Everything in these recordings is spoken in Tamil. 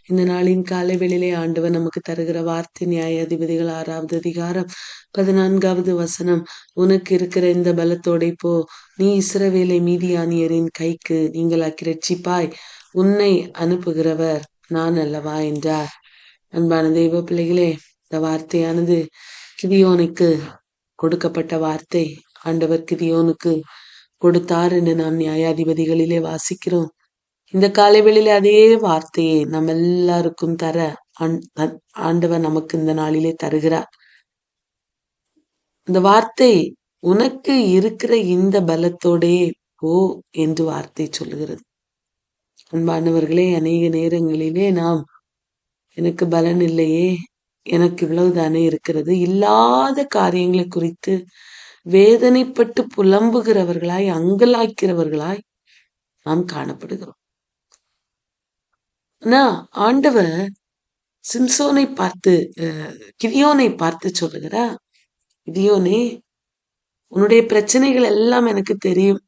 இந்த நாளின் காலை வேளையிலே ஆண்டவர் நமக்கு தருகிற வார்த்தை நியாயாதிபதிகள் 6வது அதிகாரம் 14வது வசனம். உனக்கு இருக்கிற இந்த பலத்தோட போ, நீ இஸ்ரவேலை மீதியானியரின் கைக்கு நீங்களாக்கி ரட்சிப்பாய், உன்னை அனுப்புகிறவர் நான் அல்லவா என்றார். அன்பான தெய்வ பிள்ளைகளே, இந்த வார்த்தையானது கிதியோனுக்கு கொடுக்கப்பட்ட வார்த்தை. ஆண்டவர் கிதியோனுக்கு கொடுத்தார் என்று நாம் நியாயாதிபதிகளிலே வாசிக்கிறோம். இந்த காலைவெளியில அதே வார்த்தையை நம்ம எல்லாருக்கும் தர ஆண்டவர் நமக்கு இந்த நாளிலே தருகிறார். இந்த வார்த்தை, உனக்கு இருக்கிற இந்த பலத்தோடே போ என்று வார்த்தை சொல்லுகிறது. அன்பானவர்களே, அநேக நேரங்களிலே நாம் எனக்கு பலன் இல்லையே, எனக்கு இவ்வளவுதானே இருக்கிறது, இல்லாத காரியங்களை குறித்து வேதனைப்பட்டு புலம்புகிறவர்களாய் அங்கலாய்க்கிறவர்களாய் நாம் காணப்படுகிறோம். ஆனா ஆண்டவர் சிம்சோனை பார்த்து கிதியோனை பார்த்து சொல்லுகிறா, கிதியோனே, உன்னுடைய பிரச்சனைகள் எல்லாம் எனக்கு தெரியும்.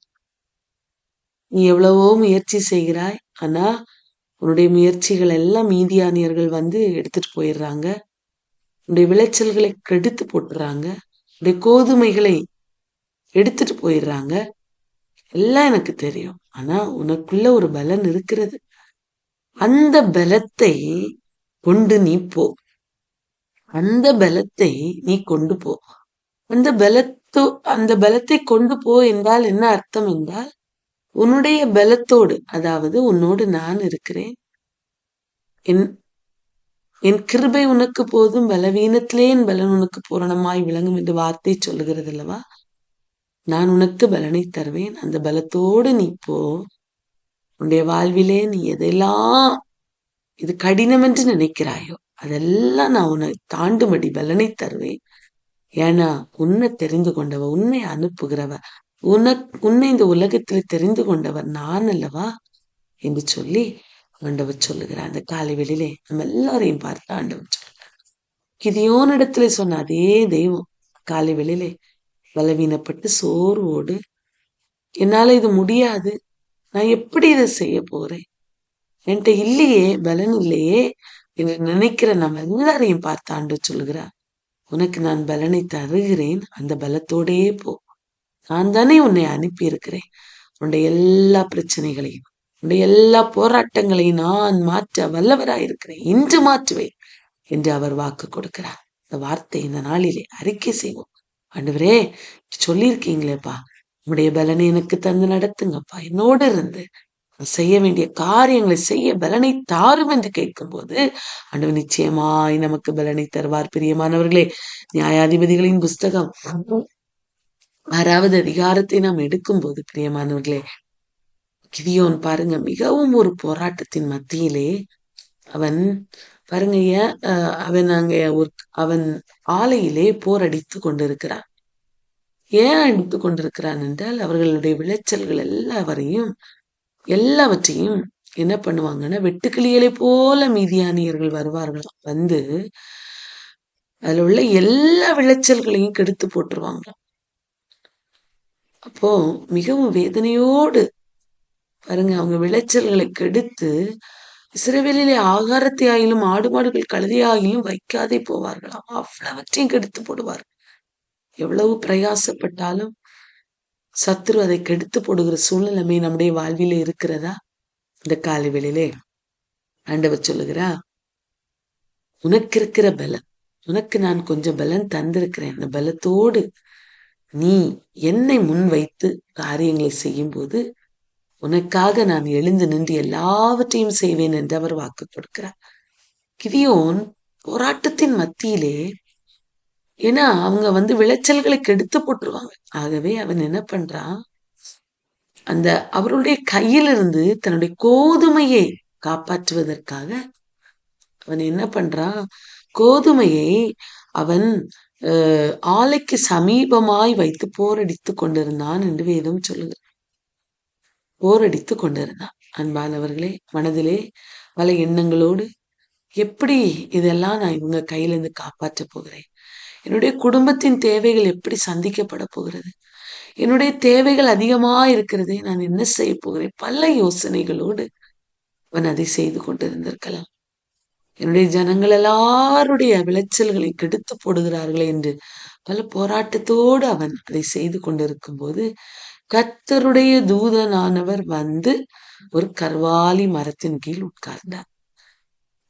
நீ எவ்வளவோ முயற்சி செய்கிறாய், ஆனா உன்னுடைய முயற்சிகள் எல்லாம் மீதியானியர்கள் வந்து எடுத்துட்டு போயிடுறாங்க. உன்னுடைய விளைச்சல்களை கெடுத்து போட்டுறாங்க. உன்னுடைய கோதுமைகளை எடுத்துட்டு போயிடுறாங்க. எல்லாம் எனக்கு தெரியும். ஆனா உனக்குள்ள ஒரு பலன் இருக்கிறது. அந்த பலத்தை கொண்டு நீ போ. அந்த பலத்தை நீ கொண்டு போ. அந்த பலத்தை கொண்டு போ என்றால் என்ன அர்த்தம் என்றால், உன்னுடைய பலத்தோடு, அதாவது உன்னோடு நான் இருக்கிறேன், என் கிருபை உனக்கு போதும், பலவீனத்திலே என் பலன் உனக்கு பூரணமாய் விளங்கும் என்று வார்த்தை சொல்லுகிறது அல்லவா. நான் உனக்கு பலனை தருவேன். அந்த பலத்தோடு நீ போ. உன்னுடைய வாழ்விலே நீ எதெல்லாம் இது கடினம் என்று நினைக்கிறாயோ அதெல்லாம் நான் உன்னை தாண்டும்படி பலனை தருவேன். ஏன்னா உன்னை தெரிந்து கொண்டவர், உன்னை அனுப்புகிறவர், உன்னை இந்த உலகத்தில் தெரிந்து கொண்டவர் நான் அல்லவா என்று சொல்லி ஆண்டவர் சொல்லுகிறார். அந்த காலை வெளியிலே நம்ம எல்லாரையும் பார்த்து ஆண்டவர் சொல்லுகிறார். கிதியோனிடத்துல சொன்ன அதே தெய்வம் காலை வெளியிலே பலவீனப்பட்டு சோர்வோடு, என்னால இது முடியாது, நான் எப்படி இதை செய்ய போறேன், என்கிட்ட இல்லையே, பலன் இல்லையே என்று நினைக்கிற நம்ம எல்லாரையும் பார்த்து ஆண்டவர் சொல்லுகிறார், உனக்கு நான் பலனை தருகிறேன், அந்த பலத்தோடே போ. நான் தானே உன்னை அனுப்பி இருக்கிறேன். உன்னுடைய எல்லா பிரச்சனைகளையும், உன்னுடைய எல்லா போராட்டங்களையும் நான் மாற்ற வல்லவராயிருக்கிறேன், இன்று மாற்றுவேன் என்று அவர் வாக்கு கொடுக்கிறார். இந்த வார்த்தை இந்த நாளிலே அறிக்கை செய்வோம். ஆண்டவரே, சொல்லியிருக்கீங்களேப்பா, உன்னுடைய பலனை எனக்கு தந்து நடத்துங்கப்பா, என்னோடு இருந்து செய்ய வேண்டிய காரியங்களை செய்ய பலனை தாரும் என்று கேட்கும் போது ஆண்டவர் நிச்சயமாய் நமக்கு பலனை தருவார். பிரியமானவர்களே, நியாயாதிபதிகளின் புஸ்தகம் 6வது அதிகாரத்தை நாம் எடுக்கும் போது பிரியமானவர்களே, கிதியோன் பாருங்க, மிகவும் ஒரு போராட்டத்தின் மத்தியிலே அவன் பாருங்க, அவன் ஆலையிலே போர் அடித்து கொண்டிருக்கிறான். ஏன் அடித்து கொண்டிருக்கிறான் என்றால், அவர்களுடைய விளைச்சல்கள் எல்லாவற்றையும் என்ன பண்ணுவாங்கன்னா, வெட்டுக்கிளிகளை போல மீதியானியர்கள் வருவார்களாம். வந்து அதுல உள்ள எல்லா விளைச்சல்களையும் கெடுத்து போட்டுருவாங்களாம். அப்போ மிகவும் வேதனையோடு பாருங்க, அவங்க விளைச்சல்களை கெடுத்து இஸ்ரவேலிலே ஆகாரத்தை ஆகிலும் ஆடு மாடுகள் கழுதையாகிலும் வைக்காதே போவார்களாம். அவ்வளவற்றையும் கெடுத்து போடுவார்கள். எவ்வளவு பிரயாசப்பட்டாலும் சத்துரு அதை கெடுத்து போடுகிற சூழ்நிலைமை நம்முடைய வாழ்விலே இருக்கிறதா? இந்த காலை வேளையிலே ஆண்டவர் சொல்லுகிறா, உனக்கு இருக்கிற பலன், உனக்கு நான் கொஞ்சம் பலன் தந்திருக்கிறேன். அந்த பலத்தோடு நீ என்னை முன் வைத்து காரியங்களை செய்யும் போது உனக்காக நான் எழுந்து நின்று எல்லாவற்றையும் செய்வேன் என்று அவர் வாக்கு கொடுக்கிறார். கிதியோன் போராட்டத்தின் மத்தியிலே, ஏன்னா அவங்க விளைச்சல்களை கெடுத்து போட்டுருவாங்க. ஆகவே அவன் என்ன பண்றான், அந்த அவருடைய கையிலிருந்து தன்னுடைய கோதுமையை காப்பாற்றுவதற்காக அவன் என்ன பண்றான், கோதுமையை அவன் ஆலைக்கு சமீபமாய் வைத்து போரடித்து கொண்டிருந்தான் என்று வேதம் சொல்லுங்க. போரடித்து கொண்டிருந்தான். அன்பானவர்களே, மனதிலே பல எண்ணங்களோடு, எப்படி இதெல்லாம் நான் இவங்க கையிலிருந்து காப்பாற்ற போகிறேன், என்னுடைய குடும்பத்தின் தேவைகள் எப்படி சந்திக்கப்பட போகிறது, என்னுடைய தேவைகள் அதிகமா இருக்கிறது, நான் என்ன செய்ய போகிறேன், பல யோசனைகளோடு அவன் அதை செய்து கொண்டிருந்திருக்கலாம். என்னுடைய ஜனங்கள் எல்லாருடைய விளைச்சல்களை கெடுத்து போடுகிறார்களே என்று பல போராட்டத்தோடு அவன் அதை செய்து கொண்டிருக்கும் போது கர்த்தருடைய தூதனானவர் வந்து ஒரு கர்வாலி மரத்தின் கீழ் உட்கார்ந்தார்.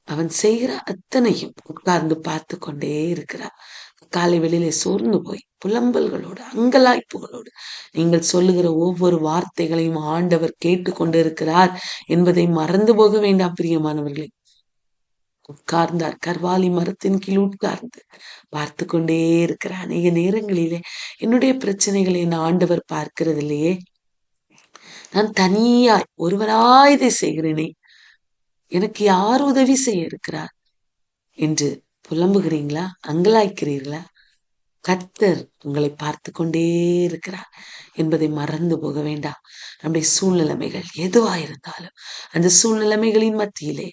அவன் செய்கிற அத்தனையும் உட்கார்ந்து பார்த்து கொண்டே இருக்கிறார். காலை வெளியிலே சோர்ந்து போய் புலம்பல்களோடு அங்கலாய்ப்புகளோடு நீங்கள் சொல்லுகிற ஒவ்வொரு வார்த்தைகளையும் ஆண்டவர் கேட்டுக்கொண்டு இருக்கிறார் என்பதை மறந்து போக வேண்டாம் பிரியமானவர்களே. உட்கார்ந்தார், கர்வாலி மரத்தின் கீழ் உட்கார்ந்து பார்த்து கொண்டே இருக்கிற அநேக நேரங்களிலே என்னுடைய பிரச்சனைகளை என் ஆண்டவர் பார்க்கிறது இல்லையே, நான் தனியாய் ஒருவராய் இதை செய்கிறேனே, எனக்கு யார் உதவி செய்ய இருக்கிறார் என்று புலம்புகிறீங்களா? அங்கலாய்க்கிறீர்களா? கர்த்தர் உங்களை பார்த்து கொண்டே இருக்கிறார் என்பதை மறந்து போக வேண்டாம். நம்முடைய சூழ்நிலைமைகள் எதுவாயிருந்தாலும் அந்த சூழ்நிலைமைகளின் மத்தியிலே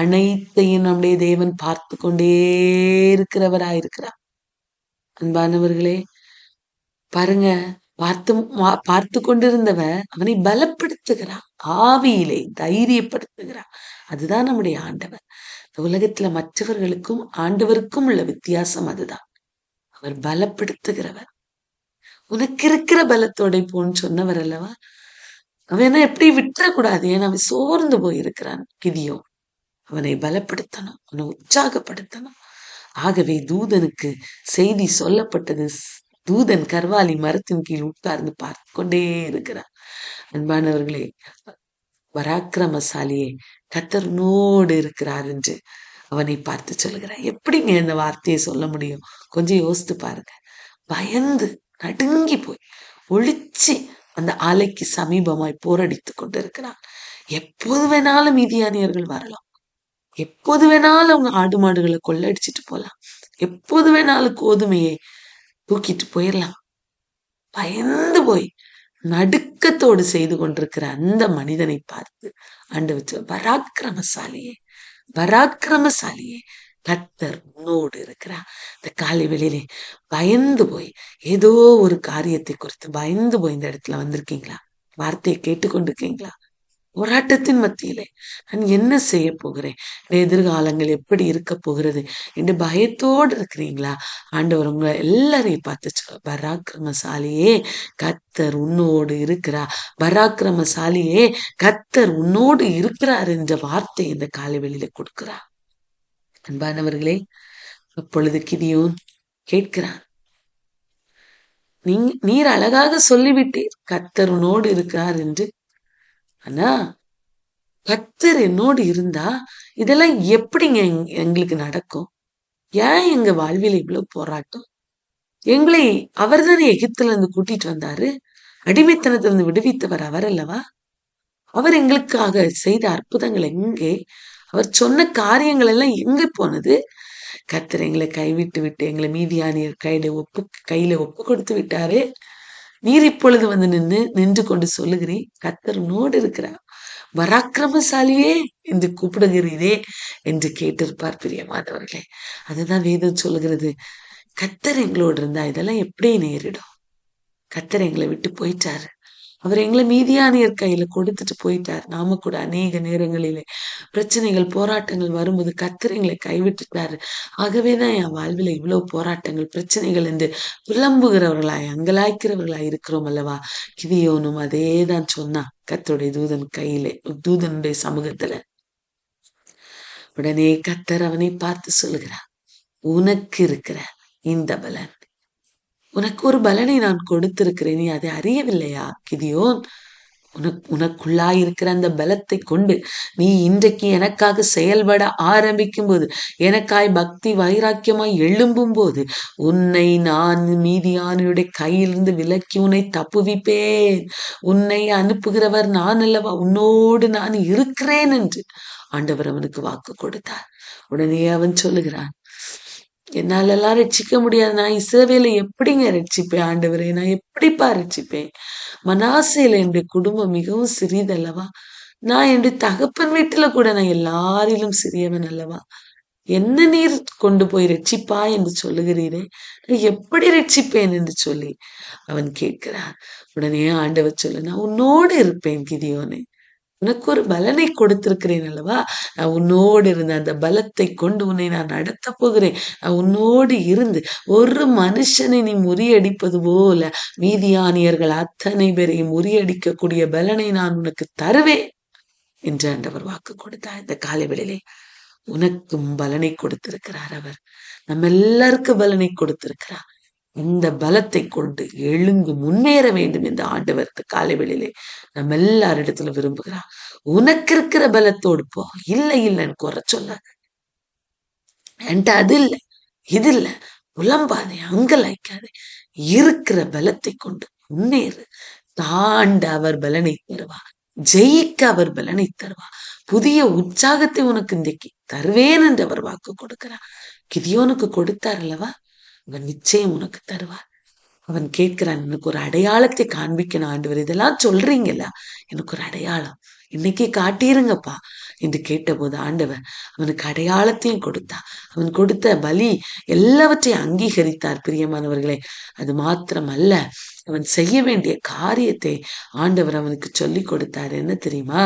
அனைத்தையும் நம்முடைய தேவன் பார்த்து கொண்டே இருக்கிறவராயிருக்கிறார். அன்பானவர்களே, பாருங்க, பார்த்து கொண்டிருந்தவர் அவனை பலப்படுத்துகிறான், ஆவியிலே தைரியப்படுத்துகிறான். அதுதான் நம்முடைய ஆண்டவர். இந்த உலகத்துல மற்றவர்களுக்கும் ஆண்டவருக்கும் உள்ள வித்தியாசம் அதுதான். அவர் பலப்படுத்துகிறவர். உனக்கு இருக்கிற பலத்தோட போன்னு சொன்னவர் அல்லவா? அவனை எப்படி விட்டுறக்கூடாது. ஏன்னா அவன் சோர்ந்து போயிருக்கிறான். கிதியோன் அவனை பலப்படுத்தணும், அவனை உற்சாகப்படுத்தணும். ஆகவே தூதனுக்கு செய்தி சொல்லப்பட்டது. தூதன் கர்வாலி மரத்தின் கீழ் உட்கார்ந்து பார்த்து கொண்டே இருக்கிறான். அன்பானவர்களே, பராக்கிரமசாலியே, கர்த்தர் இருக்கிறார் என்று அவனை பார்த்து சொல்லுகிறார். எப்படிங்க இந்த வார்த்தையை சொல்ல முடியும்? கொஞ்சம் யோசித்து பாருங்க. பயந்து நடுங்கி போய் ஒளிச்சு அந்த ஆலைக்கு சமீபமாய் போரடித்து கொண்டிருக்கிறான். எப்போது வேணாலும் மீதியானியர்கள் வரலாம், எப்போது வேணாலும் அவங்க ஆடு மாடுகளை கொள்ளடிச்சிட்டு போலாம், எப்போது வேணாலும் கோதுமையை தூக்கிட்டு போயிடலாம். பயந்து போய் நடுக்கத்தோடு செய்து கொண்டிருக்கிற அந்த மனிதனை பார்த்து ஆண்டவர், பராக்கிரமசாலியே, பராக்கிரமசாலியே, கர்த்தர் உன்னோடு இருக்கிறார். இந்த காலை வேளையிலே பயந்து போய் ஏதோ ஒரு காரியத்தை குறித்து பயந்து போய் இந்த இடத்துல வந்திருக்கீங்களா? வார்த்தையை கேட்டுக்கொண்டிருக்கீங்களா? போராட்டத்தின் மத்தியிலே நான் என்ன செய்ய போகிறேன், எதிர்காலங்கள் எப்படி இருக்க போகிறது என்று பயத்தோடு இருக்கிறீங்களா? ஆண்டவர் உங்களை எல்லாரையும் பார்த்து சொல்ல, பராக்கிரமசாலியே, கர்த்தர் உன்னோடு இருக்கிறார். பராக்கிரமசாலியே, கர்த்தர் உன்னோடு இருக்கிறார் என்ற வார்த்தை இந்த காலை வெளியில கொடுக்கிறார். அன்பானவர்களே, அப்பொழுது கிதியோன் கேட்கிறான், நீர் அழகாக சொல்லிவிட்டீர் கர்த்தர் உன்னோடு இருக்கிறார் என்று. ஆனா கர்த்தர் என்னோடு இருந்தா இதெல்லாம் எப்படிங்க எங்களுக்கு நடக்கும்? ஏன் எங்க வாழ்வில் இவ்வளவு போராட்டம்? எங்களை அவர் தானே எகிப்துல இருந்து கூட்டிட்டு வந்தாரு. அடிமைத்தனத்திலிருந்து விடுவித்தவர் அவர் அல்லவா? அவர் எங்களுக்காக செய்த அற்புதங்கள் எங்கே? அவர் சொன்ன காரியங்கள் எல்லாம் எங்க போனது? கர்த்தர் எங்களை கைவிட்டு விட்டு எங்களை மீதியானியர் கையில ஒப்பு கொடுத்து விட்டாரு. நீர் இப்பொழுது வந்து நின்று கொண்டு சொல்லுகிறேன், கர்த்தர் உன்னோடு இருக்கிறார், பராக்கிரமசாலியே என்று கூப்பிடுகிறீரே என்று கேட்டிருப்பார் பிரியமானவர்களே. அதுதான் வேதம் சொல்லுகிறது. கர்த்தர் எங்களோடு இருந்தா இதெல்லாம் எப்படி நேரிடும்? கர்த்தர் எங்களை விட்டு போயிட்டாரு. அவர் எங்களை மீதியானியர் கையில கொடுத்துட்டு போயிட்டார். நாம கூட அநேக நேரங்களிலே பிரச்சனைகள் போராட்டங்கள் வரும்போது கர்த்தர் எங்களை கைவிட்டுட்டாரு. ஆகவேதான் என் வாழ்வில் இவ்வளவு போராட்டங்கள் பிரச்சனைகள் என்று புலம்புகிறவர்களாய் அங்கலாய்க்கிறவர்களாய் இருக்கிறோம் அல்லவா? கிதியோனும் அதேதான் சொன்னான் கர்த்தருடைய தூதனுடைய சமூகத்துல. உடனே கர்த்தர் அவனை பார்த்து சொல்லுகிறார், உனக்கு இருக்கிற இந்த பலன், உனக்கு ஒரு பலனை நான் கொடுத்திருக்கிறேன், நீ அதை அறியவில்லையா கிதியோன்? உனக்குள்ளாயிருக்கிற அந்த பலத்தை கொண்டு நீ இன்றைக்கு எனக்காக செயல்பட ஆரம்பிக்கும் போது, எனக்காய் பக்தி வைராக்கியமாய் எழும்பும் போது, உன்னை நான் மீதியானுடைய கையிலிருந்து விலக்கி உன்னை தப்புவிப்பேன். உன்னை அனுப்புகிறவர் நான் அல்லவா, உன்னோடு நான் இருக்கிறேன் என்று ஆண்டவர் அவனுக்கு வாக்கு கொடுத்தார். உடனே அவன் சொல்லுகிறான், என்னால எல்லாம் ரட்சிக்க முடியாது, நான் இஸ்ரவேலை எப்படிங்க ரட்சிப்பேன் ஆண்டவரே, நான் எப்படிப்பா ரட்சிப்பேன்? மனாசேல என்னுடைய குடும்பம் மிகவும் சிறிதல்லவா, நான் என்னுடைய தகப்பன் வீட்டுல கூட நான் எல்லாரிலும் சிறியவன் அல்லவா, என்ன நீர் கொண்டு போய் ரட்சிப்பா என்று சொல்லுகிறீரே, நான் எப்படி ரட்சிப்பேன் என்று சொல்லி அவன் கேட்கிறான். உடனே ஆண்டவர் சொல்லு, நான் உன்னோடு இருப்பேன் கிதியோனே, உனக்கு ஒரு பலனை கொடுத்திருக்கிறேன் அல்லவா? நான் உன்னோடு இருந்த அந்த பலத்தை கொண்டு உன்னை நான் நடத்தப் போகிறேன். நான் உன்னோடு இருந்து ஒரு மனுஷனை நீ முறியடிப்பது போல மீதியானியர்கள் அத்தனை பேரையும் முறியடிக்கக்கூடிய பலனை நான் உனக்கு தருவேன் என்று ஆண்டவர் வாக்கு கொடுத்தார். இந்த காலை வேளையிலே உனக்கும் பலனை கொடுத்திருக்கிறார் அவர். நம்ம எல்லாருக்கும் பலனை கொடுத்திருக்கிறார். இந்த பலத்தை கொண்டு எழுந்து முன்னேற வேண்டும் என்று ஆண்டவர் இந்த காலை வேளையிலே நம்ம எல்லாரிடத்துல விரும்புகிறார். உனக்கு இருக்கிற பலத்தோடு போ. இல்லை இல்லைன்னு குறை சொல்லாத. என்கிட்ட அது இல்லை, இது இல்லை, புலம்பாதே, அங்கலாய்க்காதே. இருக்கிற பலத்தை கொண்டு முன்னேறு. தாண்ட அவர் பலனை தருவார். ஜெயிக்க அவர் பலனை தருவார். புதிய உற்சாகத்தை உனக்கு இன்றைக்கு தருவேன் என்று அவர் வாக்கு கொடுக்கிறார். கிதியோனுக்கு கொடுத்தார் அல்லவா? அவர் நிச்சயம் உனக்கு தருவார். அவன் கேட்கிறான், எனக்கு ஒரு அடையாளத்தை காண்பிக்கணும் ஆண்டவர், இதெல்லாம் சொல்றீங்கல்ல, எனக்கு ஒரு அடையாளம் இன்னைக்கு காட்டிருங்கப்பா என்று கேட்டபோது ஆண்டவர் அவனுக்கு அடையாளத்தையும் கொடுத்தார். அவன் கொடுத்த பலி எல்லாவற்றையும் அங்கீகரித்தார். பிரியமானவர்களே, அது மாத்திரம் அல்ல, அவன் செய்ய வேண்டிய காரியத்தை ஆண்டவர் அவனுக்கு சொல்லி கொடுத்தார். என்ன தெரியுமா?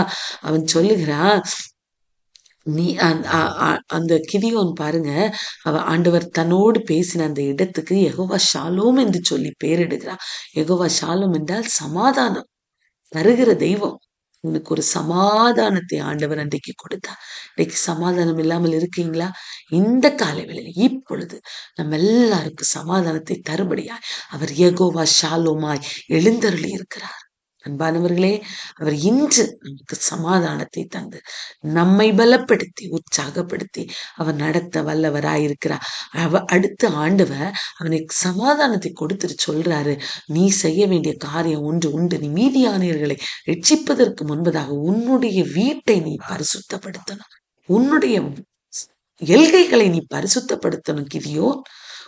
அவன் சொல்லுகிறான், நீ அந்த கிதியோன் பாருங்க, ஆண்டவர் தன்னோடு பேசின அந்த இடத்துக்கு யெகோவா ஷாலோம் என்று சொல்லி பெயரிடுகிறார். யெகோவா ஷாலோம் என்றால் சமாதானம் தருகிற தெய்வம். உனக்கு ஒரு சமாதானத்தை ஆண்டவர் அன்றைக்கு கொடுத்தார். இன்னைக்கு சமாதானம் இல்லாமல் இருக்கீங்களா? இந்த காலைவேளையில் இப்பொழுது நம்ம எல்லாருக்கும் சமாதானத்தை தரும்படியாய் அவர் யெகோவா ஷாலோமாய் எழுந்தருளி இருக்கிறார். அன்பானவர்களே, அவர் இன்று நமக்கு சமாதானத்தை தந்து நம்மை பலப்படுத்தி உற்சாகப்படுத்தி அவர் நடத்த வல்லவராயிருக்கிறார். அடுத்த ஆண்டவர் அவனுக்கு சமாதானத்தை கொடுத்துட்டு சொல்றாரு, நீ செய்ய வேண்டிய காரியம் ஒன்று உண்டு. நீ மீதியானியர்களை ரட்சிப்பதற்கு முன்பதாக உன்னுடைய வீட்டை நீ பரிசுத்தப்படுத்தணும். உன்னுடைய எல்கைகளை நீ பரிசுத்தப்படுத்தணும். கிதியோன்,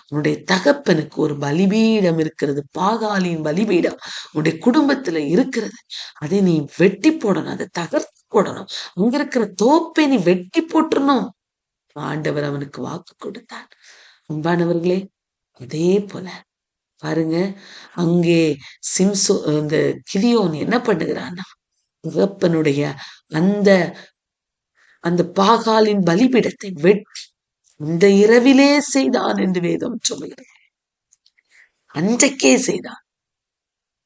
உன்னுடைய தகப்பனுக்கு ஒரு பலிபீடம் இருக்கிறது, பாகாலின் பலிபீடம் உன்னுடைய குடும்பத்துல இருக்கிறது. அதை நீ வெட்டி போடணும், அதை தகர்த்து போடணும். அங்க இருக்கிற தோப்பை நீ வெட்டி போட்டுறணும். ஆண்டவர் அவனுக்கு வாக்கு கொடுத்தார். அன்பானவர்களே, அதே போல பாருங்க, அங்கே இந்த கிதியோன் என்ன பண்ணுகிறான்னா, தகப்பனுடைய அந்த அந்த பாகாலின் பலிபீடத்தை வெட்டி இந்த இரவிலே செய்தான் என்று வேதம் சொல்லுகிறது. அன்றைக்கே செய்தான்.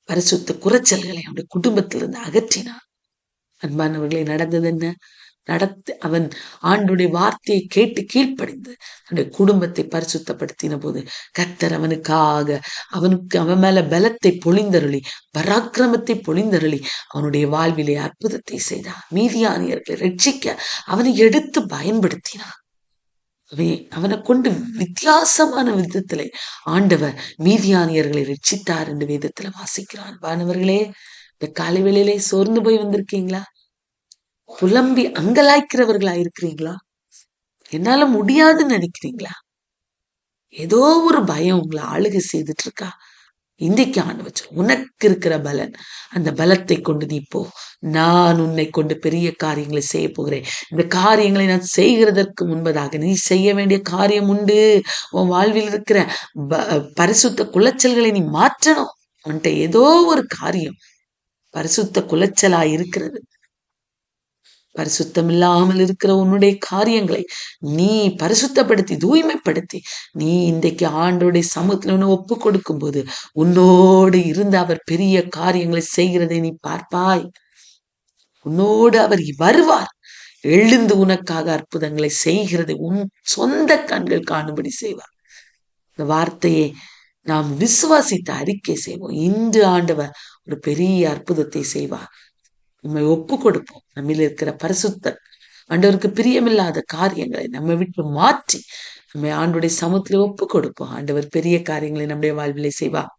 பரிசுத்த குறைச்சல்களை அவனுடைய குடும்பத்திலிருந்து அகற்றினான். அன்பானவர்களை, நடந்தது என்ன? அவன் ஆண்டுடைய வார்த்தையை கேட்டு கீழ்ப்படிந்து அவனுடைய குடும்பத்தை பரிசுத்தப்படுத்தின போது கர்த்தர் அவனுக்காக அவன் மேல பலத்தை பொழிந்தருளி, பராக்கிரமத்தை பொழிந்தருளி அவனுடைய வாழ்விலே அற்புதத்தை செய்தார். மீதியானியர்களை ரட்சிக்க அவனை எடுத்து பயன்படுத்தினான். அவனை கொண்டு வித்தியாசமான விதத்துல ஆண்டவர் மீதியானியர்களை ரட்சித்தார் என்று வேதத்துல வாசிக்கிறான். அன்பானவர்களே, இந்த காலை வேளையிலே சோர்ந்து போய் வந்திருக்கீங்களா? புலம்பி அங்கலாய்க்கிறவர்களா இருக்கிறீங்களா? என்னால முடியாதுன்னு நினைக்கிறீங்களா? ஏதோ ஒரு பயம் உங்களை ஆளுகை செய்துட்டு இருக்கா? இன்றைக்கு ஆண்டவர் உனக்கு இருக்கிற பலன், அந்த பலத்தை கொண்டு நீ போ. நான் உன்னை கொண்டு பெரிய காரியங்களை செய்ய போகிறேன். இந்த காரியங்களை நான் செய்கிறதற்கு முன்பதாக நீ செய்ய வேண்டிய காரியம் உண்டு. உன் வாழ்வில் இருக்கிற பரிசுத்த குலைச்சல்களை நீ மாற்றணும். உன்கிட்ட ஏதோ ஒரு காரியம் பரிசுத்த குலைச்சலா இருக்கிறது. பரிசுத்தம் இல்லாமல் இருக்கிற உன்னுடைய காரியங்களை நீ பரிசுத்தப்படுத்தி தூய்மைப்படுத்தி நீ இன்றைக்கு ஆண்டோடைய சமூகத்துல ஒப்பு கொடுக்கும் போது உன்னோடு இருந்து அவர் பெரிய காரியங்களை செய்கிறதை நீ பார்ப்பாய். உன்னோடு அவர் வருவார். எழுந்து உனக்காக அற்புதங்களை செய்கிறதை உன் சொந்த கண்கள் காணும்படி செய்வார். இந்த வார்த்தையை நாம் விசுவாசித்து அறிக்கை செய்வோம். இன்று ஆண்டவர் ஒரு பெரிய அற்புதத்தை செய்வார். நம்மை ஒப்பு கொடுப்போம். நம்மில் இருக்கிற பரிசுத்த ஆண்டவருக்கு பிரியமில்லாத காரியங்களை நம்ம விட்டு மாற்றி நம்மை ஆண்டுடைய சமூகத்திலே ஒப்பு கொடுப்போம். ஆண்டவர் பெரிய காரியங்களை நம்முடைய வாழ்விலே செய்வார்.